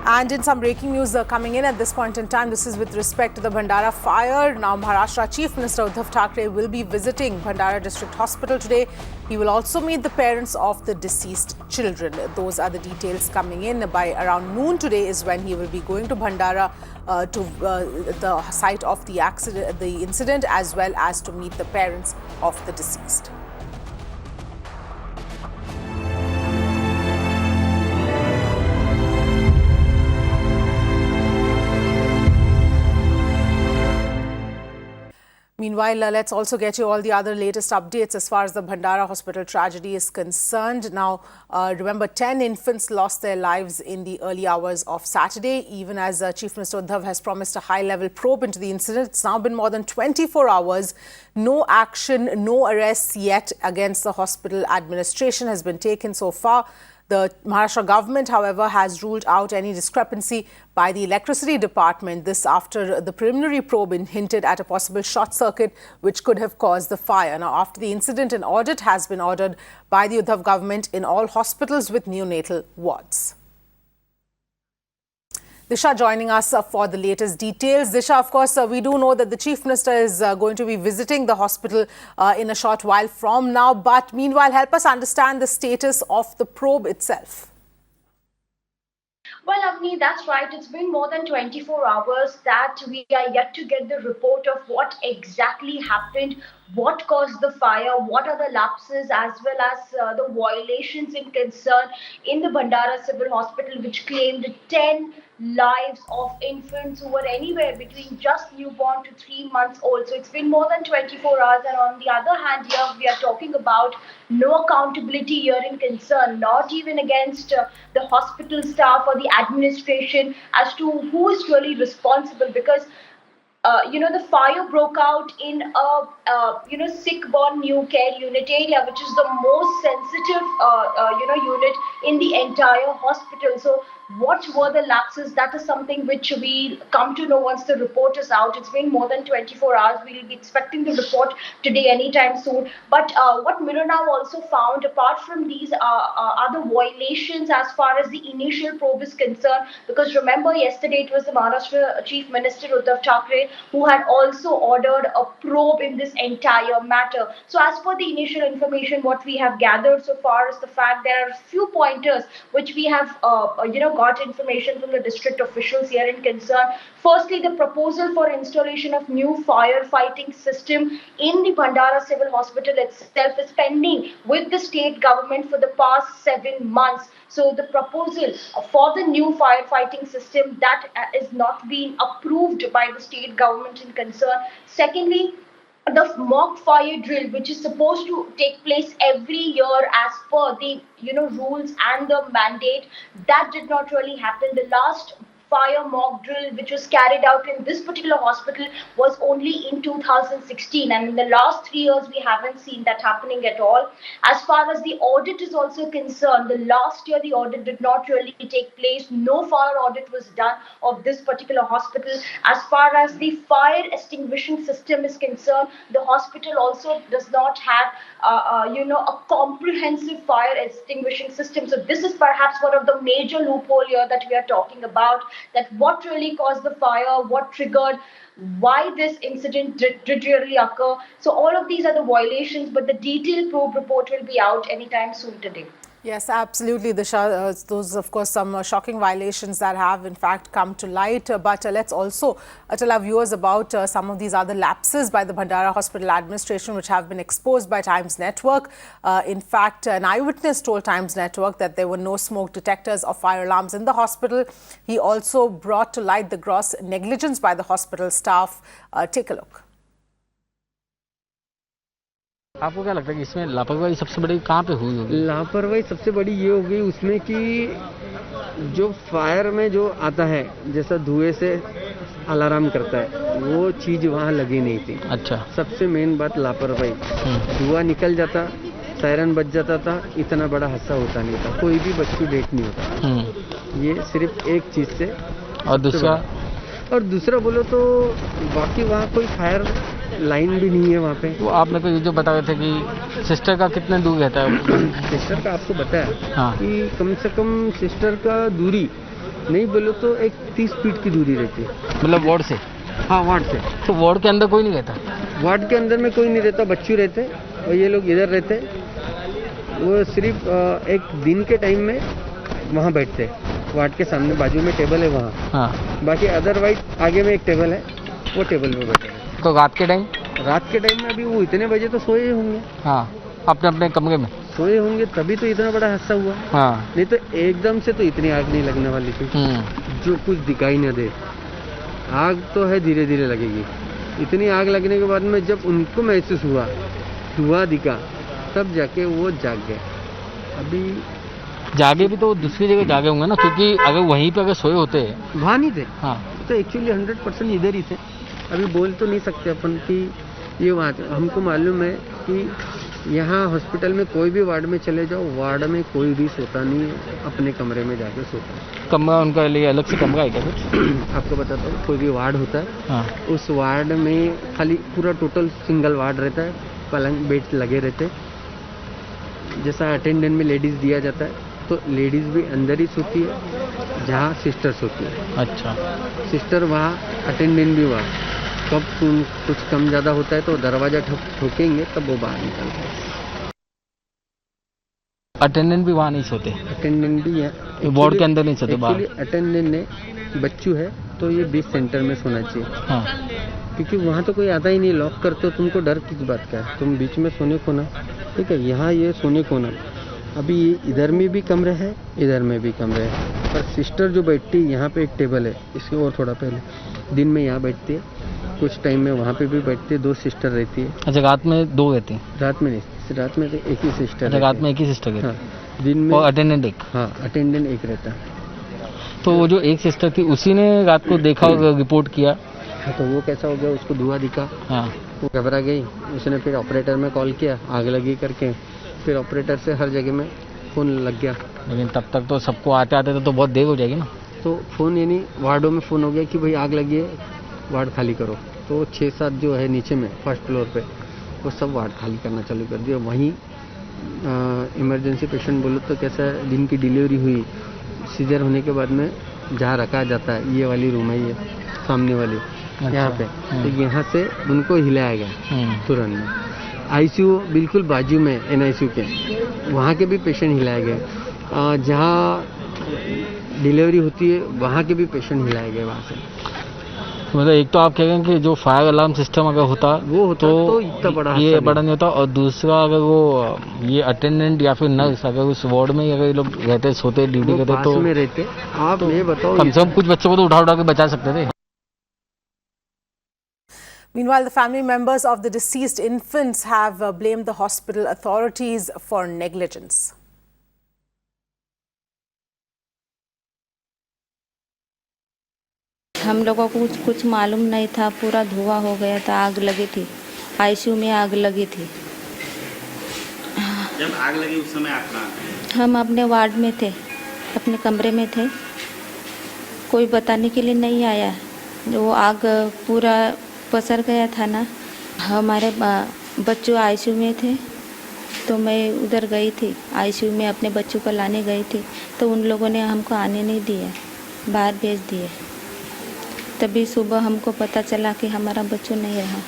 And in some breaking news coming in at this point in time, this is with respect to the Bhandara fire. Now, Maharashtra Chief Minister Uddhav Thackeray will be visiting Bhandara District Hospital today. He will also meet the parents of the deceased children. Those are the details coming in. By around noon today is when he will be going to Bhandara to the site of the accident, the incident, as well as to meet the parents of the deceased. Meanwhile, let's also get you all the other latest updates as far as the Bhandara hospital tragedy is concerned. Now, remember, 10 infants lost their lives in the early hours of Saturday. Even as Chief Minister Uddhav has promised a high-level probe into the incident, it's now been more than 24 hours. No action, no arrests yet against the hospital administration has been taken so far. The Maharashtra government, however, has ruled out any discrepancy by the electricity department. This after the preliminary probe hinted at a possible short circuit which could have caused the fire. Now, after the incident, an audit has been ordered by the Uddhav government in all hospitals with neonatal wards. Disha joining us for the latest details. Disha, of course, we do know that the Chief Minister is going to be visiting the hospital in a short while from now. But meanwhile, help us understand the status of the probe itself. Well, Avni, that's right. It's been more than 24 hours that we are yet to get the report of what exactly happened, what caused the fire, what are the lapses as well as the violations in concern in the Bhandara Civil Hospital, which claimed 10 lives of infants who were anywhere between just newborn to 3 months old. So it's been more than 24 hours, and on the other hand here we are talking about no accountability here in concern, not even against the hospital staff or the administration as to who is really responsible, because the fire broke out in a sick-born new care unit area, which is the most sensitive unit in the entire hospital. So what were the lapses? That is something which we come to know once the report is out. It's been more than 24 hours. We will be expecting the report today anytime soon. But what Mirror Now also found, apart from these other violations as far as the initial probe is concerned, because remember yesterday it was the Maharashtra Chief Minister Uddhav Thackeray who had also ordered a probe in this entire matter. So as per the initial information, what we have gathered so far is the fact there are a few pointers which we have got information from the district officials here in concern. Firstly, the proposal for installation of new firefighting system in the Bhandara Civil Hospital itself is pending with the state government for the past 7 months. So the proposal for the new firefighting system that is not being approved by the state government in concern. Secondly, the mock fire drill, which is supposed to take place every year as per the rules and the mandate, that did not really happen. The last fire mock drill which was carried out in this particular hospital was only in 2016, and in the last 3 years we haven't seen that happening at all. As far as the audit is also concerned, the last year the audit did not really take place. No fire audit was done of this particular hospital. As far as the fire extinguishing system is concerned, the hospital also does not have a comprehensive fire extinguishing system. So this is perhaps one of the major loophole here that we are talking about, that what really caused the fire, what triggered, why this incident did really occur. So all of these are the violations, but the detailed probe report will be out anytime soon today. Yes, absolutely, Disha. Those, of course, some shocking violations that have, in fact, come to light. But let's also tell our viewers about some of these other lapses by the Bhandara Hospital administration, which have been exposed by Times Network. In fact, an eyewitness told Times Network that there were no smoke detectors or fire alarms in the hospital. He also brought to light the gross negligence by the hospital staff. Take a look. आपको क्या लगता है कि इसमें लापरवाही सबसे बड़ी कहाँ पे हुई होगी? लापरवाही सबसे बड़ी ये हो गई उसमें कि जो फायर में जो आता है, जैसा धुएं से अलार्म करता है, वो चीज़ वहाँ लगी नहीं थी। अच्छा, सबसे मेन बात लापरवाही। धुआं निकल जाता, सायरन बज जाता था, इतना बड़ा हादसा होता नहीं था, कोई भी बच्ची डेथ नहीं होता। ये सिर्फ एक चीज़ से। और दूसरा बोलो तो बाकी वहाँ कोई फायर लाइन भी नहीं है वहाँ पे। वो आपने तो ये जो बताया था कि सिस्टर का कितना दूर रहता है? सिस्टर का आपको बताया हाँ। कि कम से कम सिस्टर का दूरी नहीं बोलो तो एक 30 फीट की दूरी रहती है। मतलब वार्ड से? हाँ, वार्ड से। तो वार्ड के अंदर कोई नहीं रहता? वार्ड के अंदर में कोई नहीं रहता, बच्चों रहते और ये लोग इधर रहते। वो सिर्फ एक दिन के टाइम में वहाँ बैठते, वार्ड के सामने बाजू में टेबल है वहाँ। हाँ। बाकी अदरवाइज आगे में एक टेबल है, वो टेबल पे बैठे हैं। तो रात के टाइम? रात के टाइम में अभी वो इतने बजे तो सोए होंगे। हाँ, अपने अपने कमरे में सोए होंगे, तभी तो इतना बड़ा हादसा हुआ। हाँ। नहीं तो एकदम से तो इतनी आग नहीं लगने वाली थी, जो कुछ दिखाई न दे। आग तो है धीरे धीरे लगेगी। इतनी आग लगने के बाद में जब उनको महसूस हुआ, धुआं दिखा, तब जाके वो जाग गए। अभी जागे भी तो दूसरी जगह जागे होंगे ना, क्योंकि अगर वहीं पे अगर सोए होते। वहाँ नहीं थे। हाँ। तो एक्चुअली 100% इधर ही थे। अभी बोल तो नहीं सकते अपन कि ये वहाँ थे। हमको मालूम है कि यहाँ हॉस्पिटल में कोई भी वार्ड में चले जाओ, वार्ड में कोई भी सोता नहीं है, अपने कमरे में जाके सोता है। कमरा उनका लिए अलग से कमरा है क्या कुछ? आपको बताता हूँ, कोई भी वार्ड होता है। हाँ। उस वार्ड में खाली पूरा टोटल सिंगल वार्ड रहता है, पलंग बेड लगे रहते। जैसा अटेंडेंट में लेडीज़ दिया जाता है, तो लेडीज़ भी अंदर ही सोती है जहाँ सिस्टर सोती है। अच्छा। सिस्टर वहाँ, अटेंडेंट भी वहाँ। कब कुछ कम ज़्यादा होता है तो दरवाज़ा ठोकेंगे, तब वो बाहर निकलते हैं। अटेंडेंट भी वहाँ नहीं सोते? अटेंडेंट भी है, वार्ड के अंदर नहीं सोते, बाहर। अटेंडेंट ने बच्चू है तो ये बीच सेंटर में सोना चाहिए। हाँ। क्योंकि वहाँ तो कोई आता ही नहीं, लॉक करते हो, तुमको डर किस बात का है? तुम बीच में सोने को ना, ठीक है। यहाँ ये सोने को ना। अभी इधर में भी कमरे हैं, इधर में भी कमरे हैं, पर सिस्टर जो बैठती है यहाँ पे एक टेबल है, इसके और थोड़ा पहले दिन में यहाँ बैठती है, कुछ टाइम में वहाँ पे भी बैठती है। 2 सिस्टर रहती है। अच्छा, रात में 2 रहती हैं? रात में नहीं, रात में तो एक ही सिस्टर। अच्छा, रात में एक ही सिस्टर रहती है। हाँ, दिन में। और अटेंडेंट एक? हाँ, अटेंडेंट एक रहता है। तो वो जो एक सिस्टर थी उसी ने रात को देखा और रिपोर्ट किया? हाँ, तो वो कैसा हो गया, उसको धुआं दिखा। हाँ। वो घबरा गई, उसने फिर ऑपरेटर में कॉल किया, आग लगी करके। फिर ऑपरेटर से हर जगह में फ़ोन लग गया। लेकिन तब तक तो सबको आते आते तो बहुत देर हो जाएगी ना। तो फ़ोन यानी वार्डों में फ़ोन हो गया कि भाई आग लगी है, वार्ड खाली करो। तो 6-7 जो है नीचे में फर्स्ट फ्लोर पे, वो सब वार्ड खाली करना चालू कर दिया। वहीं इमरजेंसी पेशेंट बोलो तो कैसा है, जिनकी डिलीवरी हुई, सीजर होने के बाद में जहाँ रखा जाता है, ये वाली रूम है, ये सामने वाली। अच्छा। यहाँ पे तो यहाँ से उनको हिलाया गया तुरंत में। आईसीयू बिल्कुल बाजू में, एनआईसीयू के, वहाँ के भी पेशेंट हिलाए गए। जहाँ डिलीवरी होती है वहाँ के भी पेशेंट हिलाए गए वहाँ से। मतलब एक तो आप कह रहे हैं कि जो फायर अलार्म सिस्टम अगर होता वो होता तो इतना बड़ा ये बड़ा नहीं होता। और दूसरा, अगर वो ये अटेंडेंट या फिर नर्स अगर उस वार्ड में अगर ये लोग रहते, सोते, ड्यूटी करते, तो में रहते, आप ये बताओ, कम से कम कुछ बच्चों को तो उठा के बचा सकते थे। Meanwhile, the family members of the deceased infants have blamed the hospital authorities for negligence. हम लोगों को कुछ मालूम नहीं था, पूरा धुआं हो गया था, आग लगी थी, आईसीयू में आग लगी थी। जब आग लगी उस समय आप कहाँ थे? हम अपने वार्ड में थे, अपने कमरे में थे, कोई बताने के लिए नहीं आया। वो आग पूरा पसर गया था ना। हमारे बच्चों आईसीयू में थे, तो मैं उधर गई थी, आईसीयू में अपने बच्चों को लाने गई थी, तो उन लोगों ने हमको आने नहीं दिया, बाहर भेज दिए। तभी सुबह हमको पता चला कि हमारा बच्चों नहीं रहा।